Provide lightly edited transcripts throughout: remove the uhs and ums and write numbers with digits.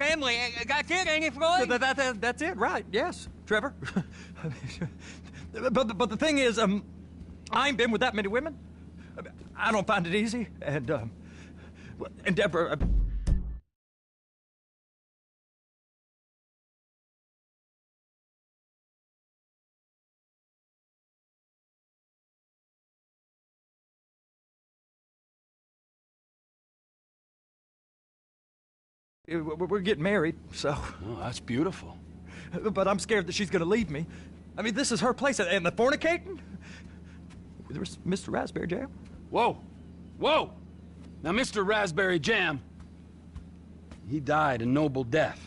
family. That's it, ain't it, Floyd? That's it, right? Yes, Trevor. but the thing is, I ain't been with that many women. I don't find it easy, and Deborah. We're getting married, so... Oh, that's beautiful. But I'm scared that she's gonna leave me. I mean, this is her place, and the fornicating? There's Mr. Raspberry Jam. Whoa! Whoa! Now, Mr. Raspberry Jam, he died a noble death,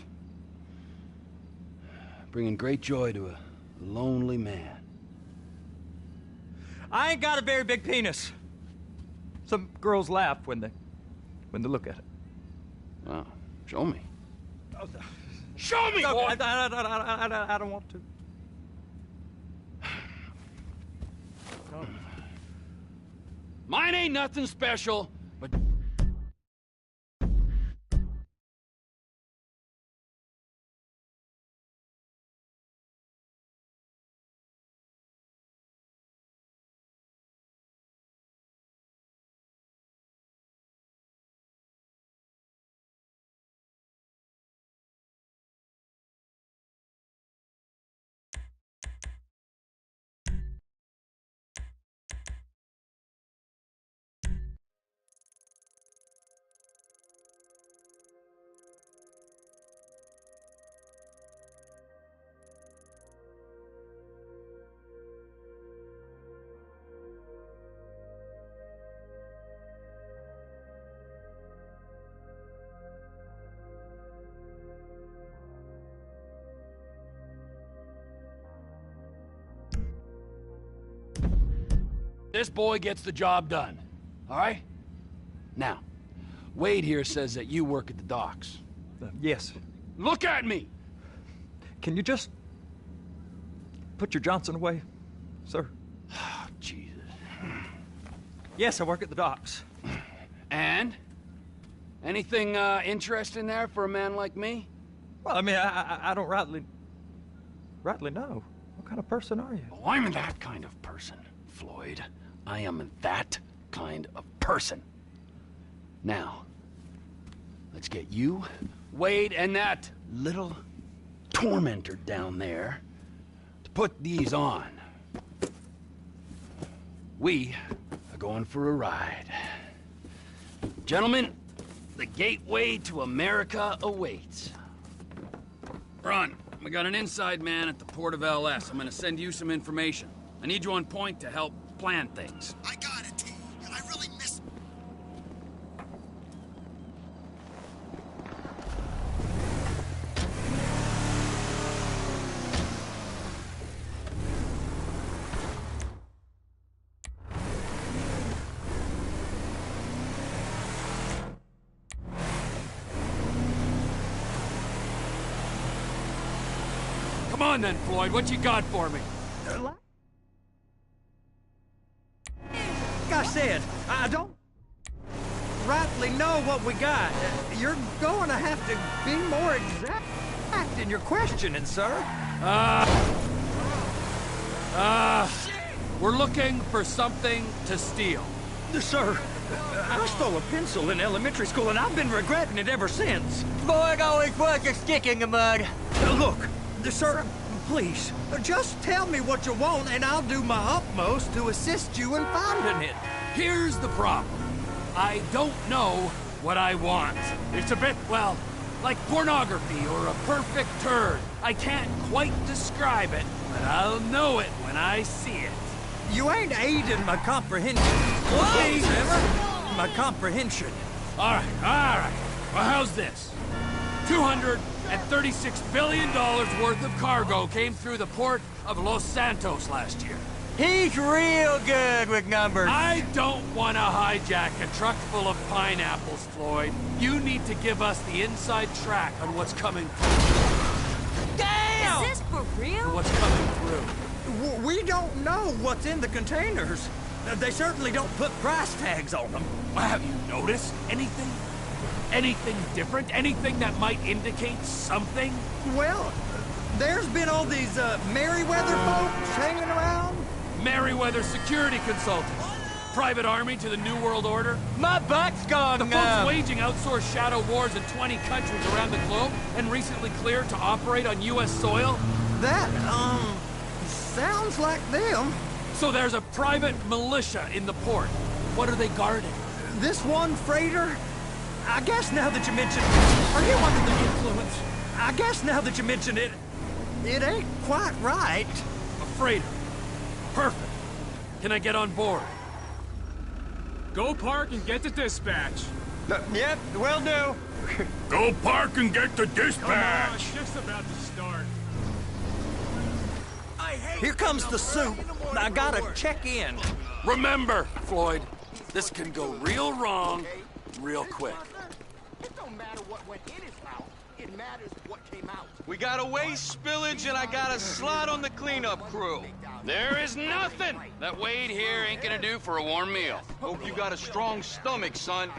bringing great joy to a lonely man. I ain't got a very big penis. Some girls laugh when they look at it. Wow. Show me. Oh, Show me, no, boy! I don't want to. No. Mine ain't nothing special, but... This boy gets the job done, all right? Now, Wade here says that you work at the docks. Yes. Look at me! Can you just put your Johnson away, sir? Oh, Jesus. Yes, I work at the docks. And? Anything interesting there for a man like me? Well, I mean, I don't rightly know. What kind of person are you? Oh, I'm that kind of person, Floyd. I am that kind of person. Now, let's get you, Wade, and that little tormentor down there to put these on. We are going for a ride. Gentlemen, the gateway to America awaits. Ron, we got an inside man at the port of LS. I'm gonna send you some information. I need you on point to help plan things. I got it, T. I really miss... Come on then, Floyd, what you got for me? Like I said, I don't rightly know what we got. You're going to have to be more exact in your questioning, sir. We're looking for something to steal. Sir, I stole a pencil in elementary school, and I've been regretting it ever since. Floyd always puts a stick in the mud. Look, sir, please, just tell me what you want, and I'll do my utmost to assist you in finding it. Here's the problem. I don't know what I want. It's a bit, well, like pornography or a perfect turd. I can't quite describe it, but I'll know it when I see it. You ain't aiding my comprehension. Please, My comprehension. All right. Well, how's this? $236 billion worth of cargo came through the port of Los Santos last year. He's real good with numbers. I don't want to hijack a truck full of pineapples, Floyd. You need to give us the inside track on what's coming through. Damn! Is this for real? What's coming through. We don't know what's in the containers. They certainly don't put price tags on them. Have you noticed anything? Anything different? Anything that might indicate something? Well, there's been all these Merryweather folks hanging around. Merryweather security consultant. Private army to the New World Order. My butt's gone The numb. folks waging outsourced shadow wars in 20 countries around the globe and recently cleared to operate on U.S. soil. That, sounds like them. So there's a private militia in the port. What are they guarding? This one freighter, I guess now that you mention it, Are you under the influence? I guess now that you mention it, it ain't quite right. A freighter. Perfect. Can I get on board? Go park and get to dispatch. Yep, will do. Go park and get the Come on, dispatch! shift's about to start. Here comes the soup. I gotta check in. Remember, Floyd, this can go real wrong real quick. It don't matter what went in his mouth. It matters what came out. We got a waste spillage and I got a slot on the cleanup crew. There is nothing that Wade here ain't gonna do for a warm meal. Hope you got a strong stomach, son.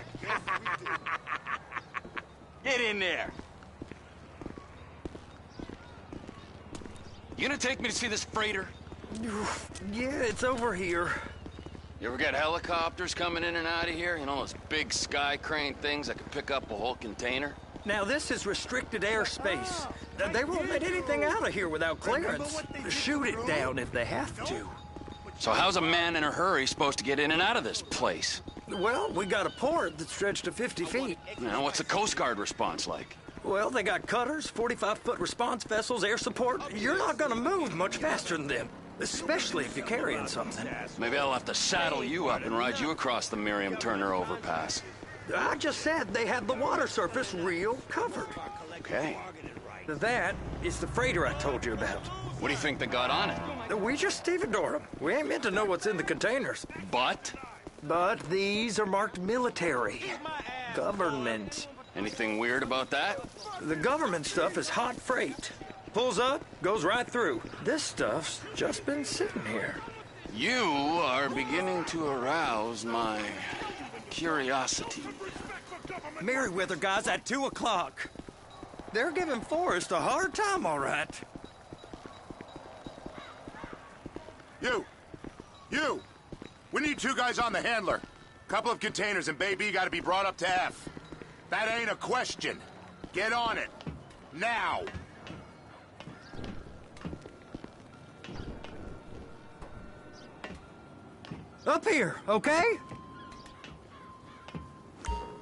Get in there. You gonna take me to see this freighter? Yeah, it's over here. You ever got helicopters coming in and out of here? You know, those big sky crane things that could pick up a whole container? Now, this is restricted airspace. They won't let anything out of here without clearance. Shoot it down if they have to. So how's a man in a hurry supposed to get in and out of this place? Well, we got a port that's stretched to 50 feet. You know, what's the Coast Guard response like? Well, they got cutters, 45-foot response vessels, air support. You're not gonna move much faster than them, especially if you're carrying something. Maybe I'll have to saddle you up and ride you across the Miriam Turner overpass. I just said they had the water surface real covered. Okay. That is the freighter I told you about. What do you think they got on it? We just stevedored them. We ain't meant to know what's in the containers. But? But these are marked military. Government. Anything weird about that? The government stuff is hot freight. Pulls up, goes right through. This stuff's just been sitting here. You are beginning to arouse my curiosity. Merryweather guys at 2 o'clock. They're giving Forrest a hard time, all right. You! We need 2 guys on the handler. Couple of containers and Bay B gotta be brought up to F. That ain't a question. Get on it. Now! Up here, okay?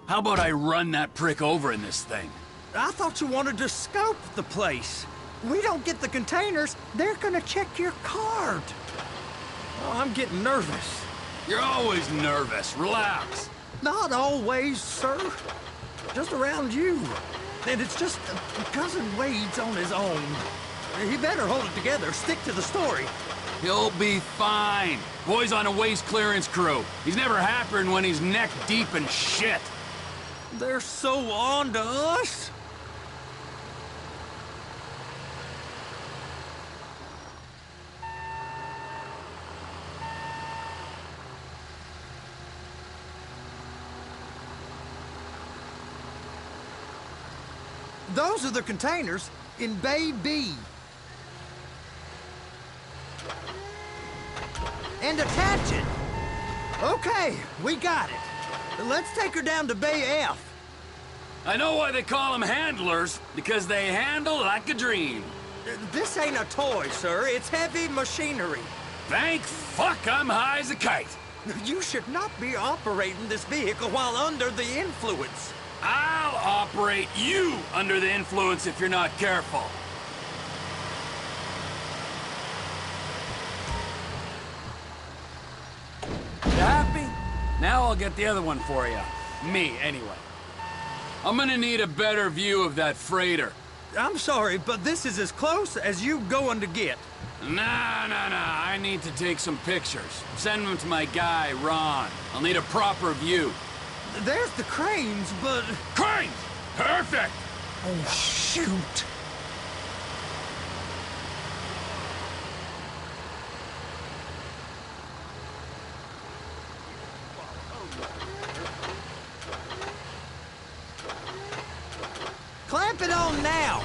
How about I run that prick over in this thing? I thought you wanted to scope the place. We don't get the containers, they're gonna check your card. Oh, I'm getting nervous. You're always nervous. Relax. Not always, sir. Just around you. And it's just Cousin Wade's on his own. He better hold it together, stick to the story. He'll be fine. Boy's on a waste clearance crew. He's never happier than when he's neck deep in shit. They're so on to us. Those are the containers in Bay B. And attach it. Okay, we got it. Let's take her down to Bay F. I know why they call them handlers, because they handle like a dream. This ain't a toy, sir. It's heavy machinery. Thank fuck I'm high as a kite. You should not be operating this vehicle while under the influence. I'll operate you under the influence if you're not careful. You happy? Now I'll get the other one for you. Me, anyway. I'm gonna need a better view of that freighter. I'm sorry, but this is as close as you going to get. Nah. I need to take some pictures. Send them to my guy, Ron. I'll need a proper view. There's the cranes, but... Cranes! Perfect! Oh, shoot. Strap it on now!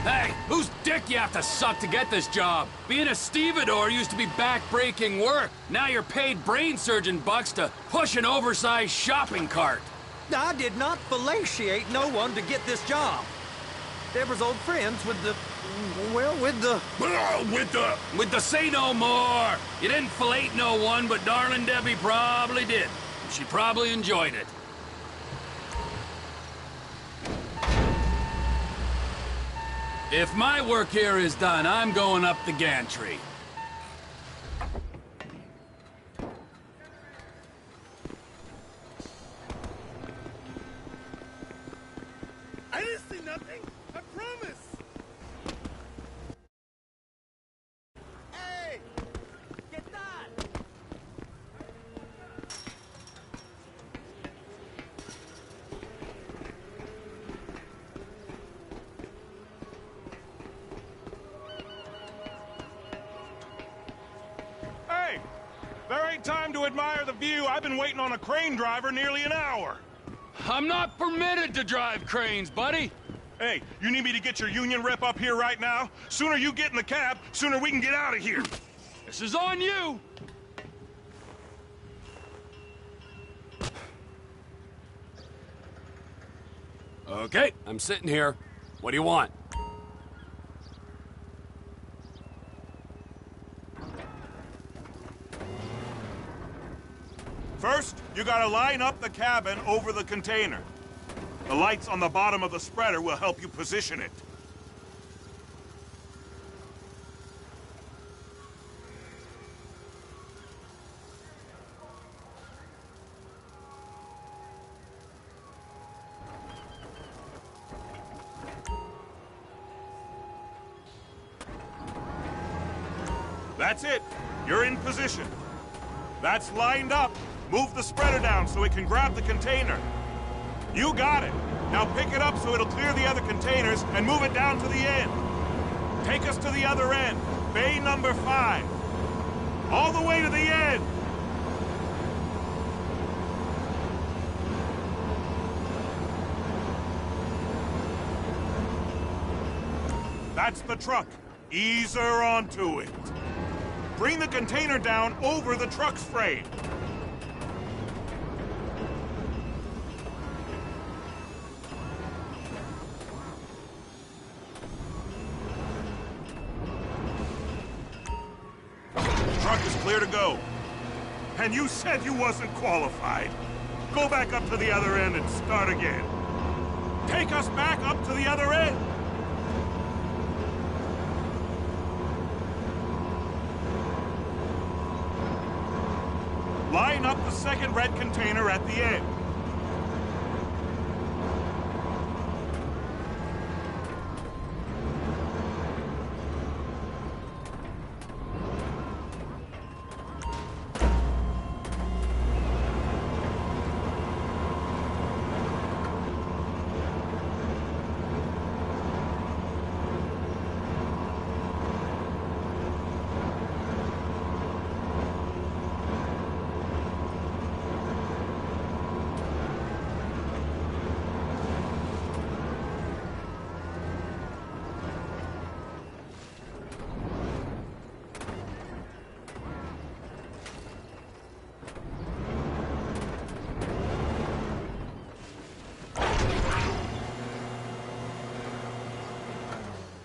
Hey, whose dick you have to suck to get this job? Being a stevedore used to be back-breaking work. Now you're paid brain surgeon bucks to push an oversized shopping cart. I did not fellatiate no one to get this job. Deborah's old friends with the... well, with the... With the say no more. You didn't fillet no one, but darling Debbie probably did. She probably enjoyed it. If my work here is done, I'm going up the gantry. I didn't see nothing. I promise. Hey! Get that! Hey! There ain't time to admire the view. I've been waiting on a crane driver nearly an hour. I'm not permitted to drive cranes, buddy. Hey, you need me to get your union rep up here right now? Sooner you get in the cab, sooner we can get out of here. This is on you. Okay, I'm sitting here. What do you want? First, you gotta line up the cabin over the container. The lights on the bottom of the spreader will help you position it. That's it. You're in position. That's lined up. Move the spreader down so it can grab the container. You got it. Now pick it up so it'll clear the other containers and move it down to the end. Take us to the other end. Bay number 5. All the way to the end. That's the truck. Ease her onto it. Bring the container down over the truck's frame. Truck is clear to go. And you said you wasn't qualified. Go back up to the other end and start again. Take us back up to the other end. Line up the second red container at the end.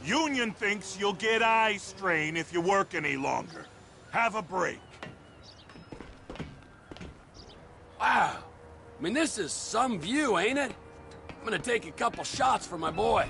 Union thinks you'll get eye strain if you work any longer. Have a break. Wow. I mean, this is some view, ain't it? I'm gonna take a couple shots for my boy.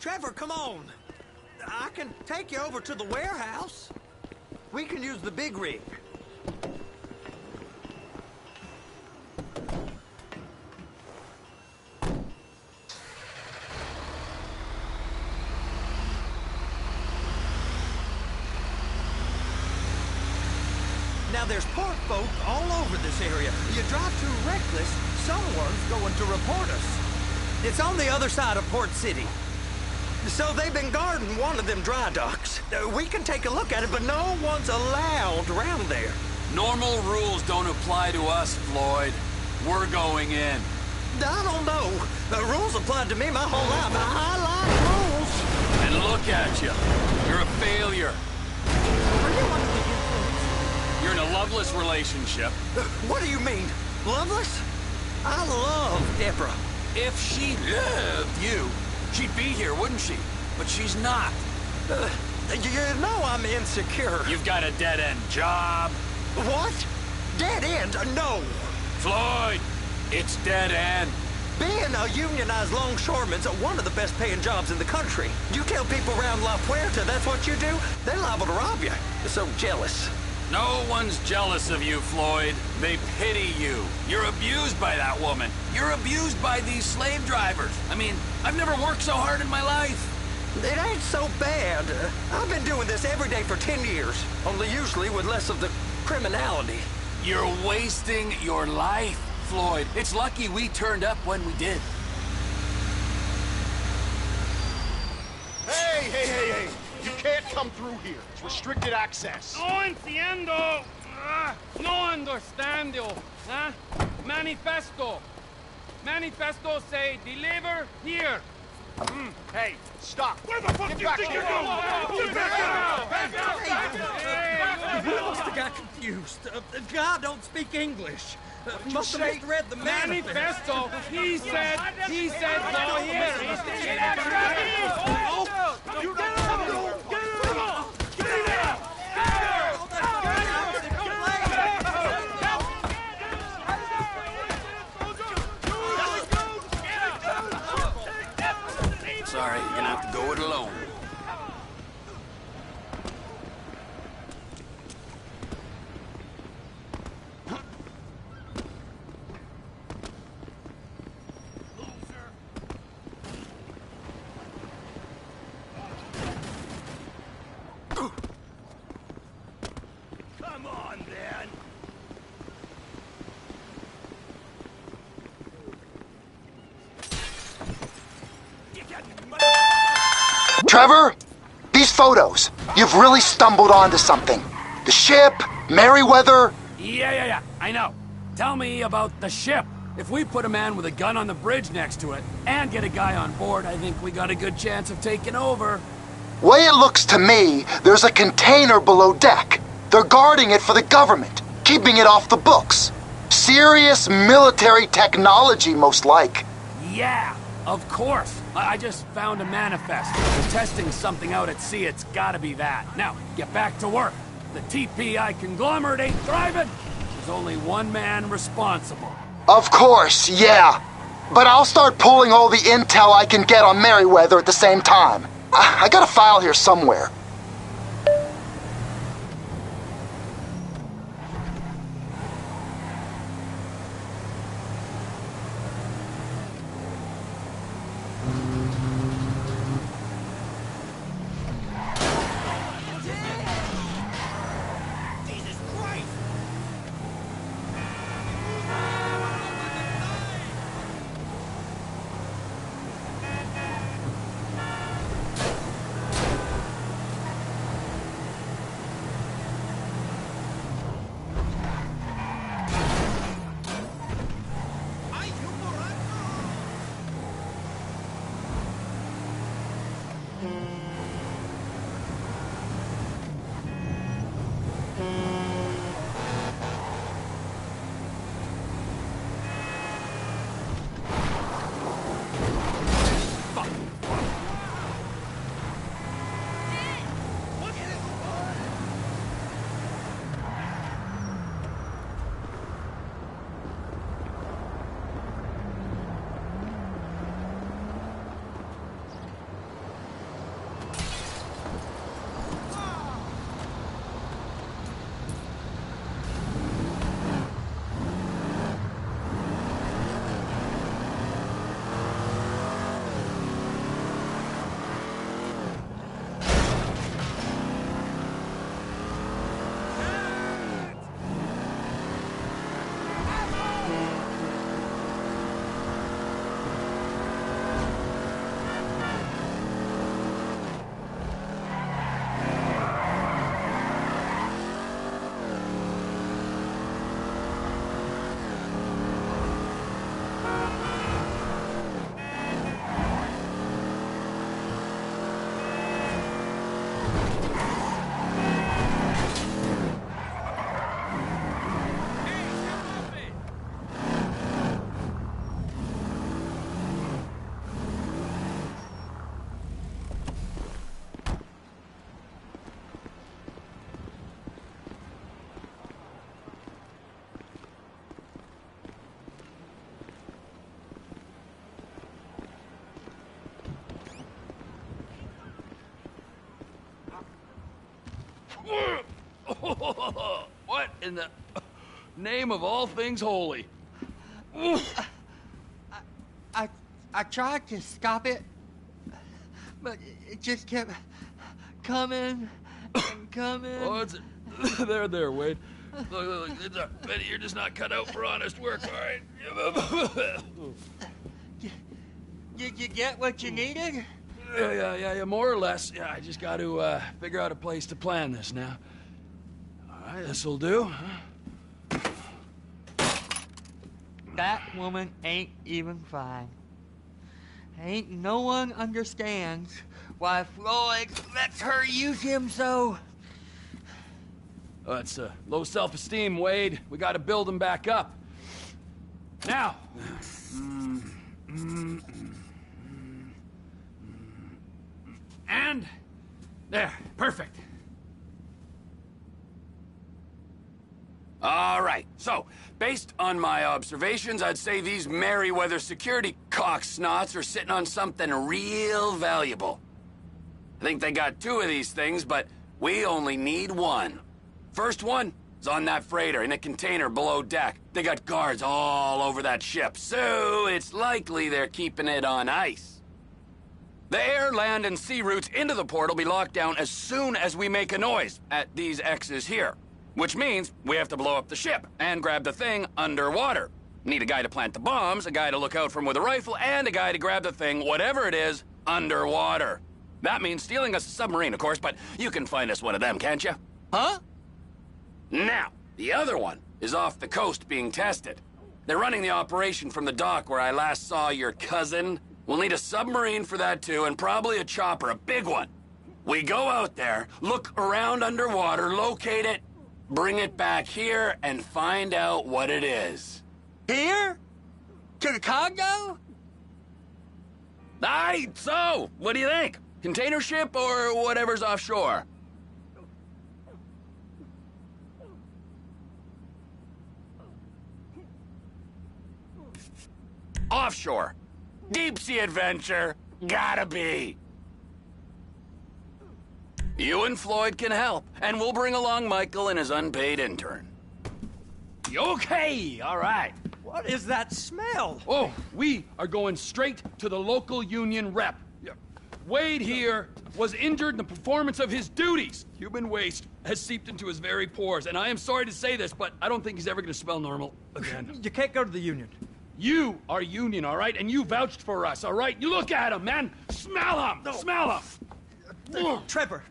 Trevor, come on. I can take you over to the warehouse. We can use the big rig. Now there's port folk all over this area. You drive too reckless, someone's going to report us. It's on the other side of Port City. So they've been guarding one of them dry docks. We can take a look at it, but no one's allowed around there. Normal rules don't apply to us, Floyd. We're going in. I don't know. The rules applied to me my whole life. I like rules. And look at you. You're a failure. Are you under the influence? You're in a loveless relationship. What do you mean? Loveless? I love Deborah. If she loved you, she'd be here, wouldn't she? But she's not. You know I'm insecure. You've got a dead-end job. What? Dead end? No. Floyd, it's dead end. Being a unionized longshoreman's one of the best paying jobs in the country. You tell people around La Puerta that's what you do, they're liable to rob you. They're so jealous. No one's jealous of you, Floyd. They pity you. You're abused by that woman. You're abused by these slave drivers. I mean, I've never worked so hard in my life. It ain't so bad. I've been doing this every day for 10 years, only usually with less of the criminality. You're wasting your life, Floyd. It's lucky we turned up when we did. Hey! You can't come through here. It's restricted access. No entiendo. No understando. Huh? Manifesto. Manifesto say deliver here. Hey, stop. Where the fuck do you think you're going? We must have got confused. The guy don't speak English. Must have misread the Manifesto. He said go here. Sorry, you're gonna have to go it alone. Come on, then. Trevor, these photos, you've really stumbled onto something. The ship, Merryweather. Yeah, I know. Tell me about the ship. If we put a man with a gun on the bridge next to it and get a guy on board, I think we got a good chance of taking over. Way it looks to me, there's a container below deck. They're guarding it for the government, keeping it off the books. Serious military technology, most like. Yeah, of course. I just found a manifest. They're testing something out at sea. It's gotta be that. Now, get back to work. The TPI conglomerate ain't thriving. There's only one man responsible. Of course, yeah. But I'll start pulling all the intel I can get on Merryweather at the same time. I got a file here somewhere. What in the name of all things holy? I tried to stop it, but it just kept coming and coming. Oh, it's there, Wade. Look, Betty, you're just not cut out for honest work, all right? Did you get what you needed? Yeah, more or less. Yeah, I just got to figure out a place to plan this now. All right, this'll do. Huh? That woman ain't even fine. Ain't no one understands why Floyd lets her use him so. Oh, it's low self-esteem, Wade. We got to build him back up. Now. And there, perfect. All right, so, based on my observations, I'd say these Merryweather security cocksnots are sitting on something real valuable. I think they got 2 of these things, but we only need 1. First one is on that freighter in a container below deck. They got guards all over that ship, so it's likely they're keeping it on ice. The air, land, and sea routes into the port will be locked down as soon as we make a noise at these X's here. Which means we have to blow up the ship and grab the thing underwater. Need a guy to plant the bombs, a guy to look out for 'em with a rifle, and a guy to grab the thing, whatever it is, underwater. That means stealing us a submarine, of course, but you can find us one of them, can't you? Huh? Now, the other one is off the coast being tested. They're running the operation from the dock where I last saw your cousin. We'll need a submarine for that too, and probably a chopper, a big one. We go out there, look around underwater, locate it, bring it back here, and find out what it is. Here? To the Congo? Aye, so, what do you think? Container ship or whatever's offshore? Offshore. Deep sea adventure. Gotta be. You and Floyd can help, and we'll bring along Michael and his unpaid intern. Okay, all right. What is that smell? Oh, we are going straight to the local union rep. Wade here was injured in the performance of his duties. Human waste has seeped into his very pores, and I am sorry to say this, but I don't think he's ever going to smell normal again. You can't go to the union. You are union, all right? And you vouched for us, all right? You look at him, man. Smell him. No. Smell him. Trevor,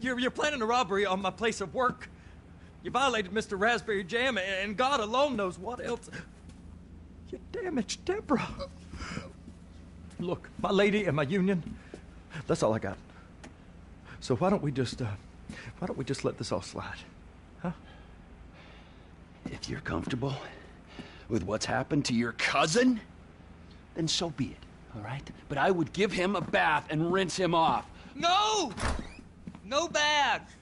you're planning a robbery on my place of work. You violated Mr. Raspberry Jam, and God alone knows what else. You damaged Deborah. Look, my lady and my union, that's all I got. So why don't we just let this all slide, huh? If you're comfortable with what's happened to your cousin, then so be it, all right? But I would give him a bath and rinse him off. No! No baths!